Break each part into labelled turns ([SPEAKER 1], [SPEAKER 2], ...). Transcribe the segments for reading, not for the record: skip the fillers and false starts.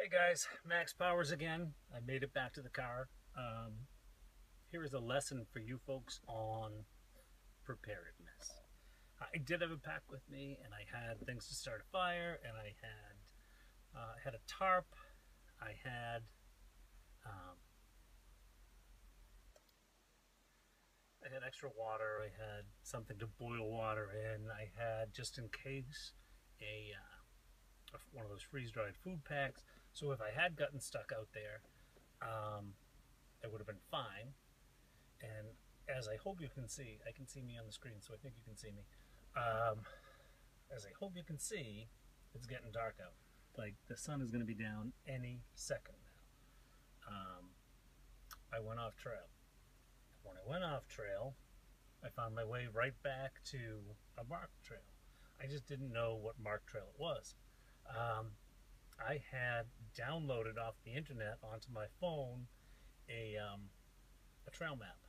[SPEAKER 1] Hey guys, Max Powers again. I made it back to the car. Here is a lesson for you folks on preparedness. I did have a pack with me, and I had things to start a fire, and I had a tarp. I had um, I had extra water. I had something to boil water in. I had, just in case, a one of those freeze-dried food packs. So if I had gotten stuck out there, it would have been fine. And as I hope you can see, I can see me on the screen, so I think you can see me. Um, as I hope you can see, it's getting dark out. Like, the sun is going to be down any second now. I went off trail. When I went off trail, I found my way right back to a marked trail. I just didn't know what marked trail it was. I had downloaded off the internet onto my phone a trail map.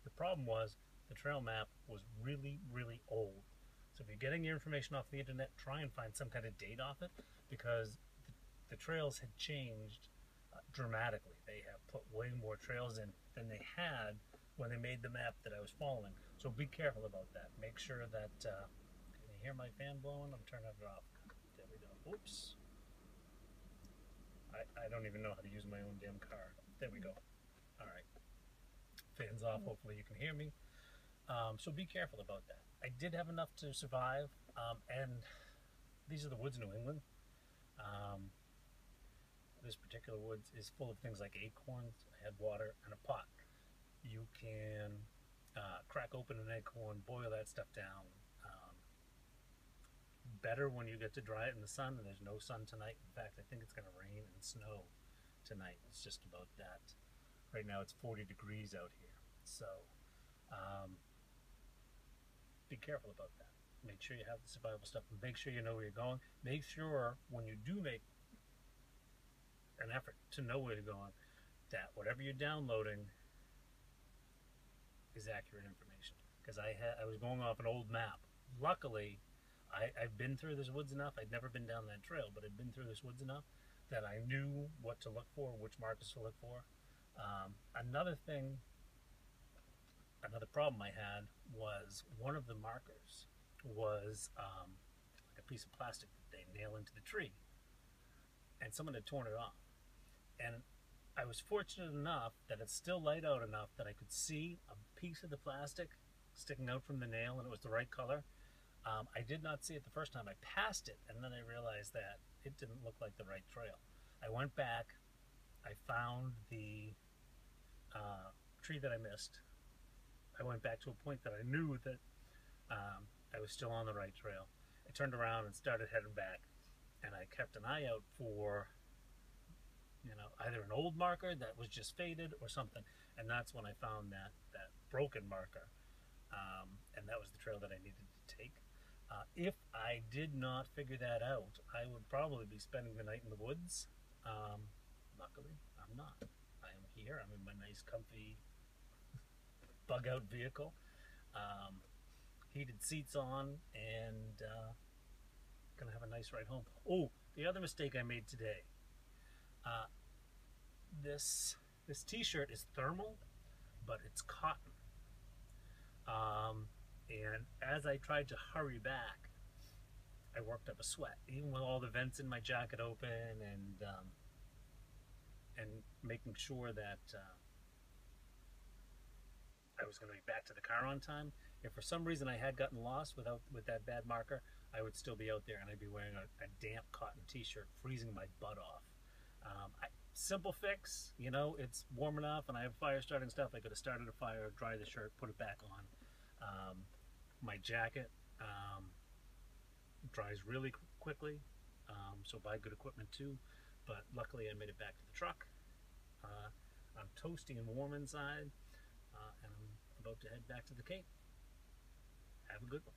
[SPEAKER 1] The problem was the trail map was really, really old. So if you're getting your information off the internet, try and find some kind of date off it, because the trails had changed dramatically. They have put way more trails in than they had when they made the map that I was following. So be careful about that. Make sure that, can you hear my fan blowing? I'm turning it off. There we go. Oops. I don't even know how to use my own damn car. There we go. All right. Fan's off. Hopefully you can hear me. So be careful about that. I did have enough to survive, and these are the woods of New England. This particular woods is full of things like acorns. I had water and a pot. You can crack open an acorn, boil that stuff down. Better when you get to dry it in the sun, and there's no sun tonight. In fact, I think it's going to rain and snow tonight. It's just about that. Right now it's 40 degrees out here. So be careful about that. Make sure you have the survival stuff. Make sure you know where you're going. Make sure when you do make an effort to know where you're going, that whatever you're downloading is accurate information. Because I was going off an old map. Luckily, I've been through this woods enough. I'd never been down that trail, but I'd been through this woods enough that I knew what to look for, which markers to look for. Another problem I had was one of the markers was like a piece of plastic that they nail into the tree, and someone had torn it off. And I was fortunate enough that it's still light out enough that I could see a piece of the plastic sticking out from the nail, and it was the right color. I did not see it the first time. I passed it, and then I realized that it didn't look like the right trail. I went back. I found the tree that I missed. I went back to a point that I knew that I was still on the right trail. I turned around and started heading back, and I kept an eye out for, either an old marker that was just faded or something. And that's when I found that broken marker, and that was the trail that I needed to take. If I did not figure that out, I would probably be spending the night in the woods. Luckily, I'm not. I am here. I'm in my nice, comfy, bug-out vehicle. Heated seats on, and gonna have a nice ride home. Oh, the other mistake I made today. This t-shirt is thermal, but it's cotton. And as I tried to hurry back, I worked up a sweat, even with all the vents in my jacket open, and making sure that I was going to be back to the car on time. If for some reason I had gotten lost with that bad marker, I would still be out there, and I'd be wearing a damp cotton t-shirt, freezing my butt off. Simple fix, it's warm enough, and I have fire starting stuff. I could have started a fire, dry the shirt, put it back on. My jacket dries really quickly, so buy good equipment too. But luckily I made it back to the truck. I'm toasty and warm inside, and I'm about to head back to the Cape. Have a good one.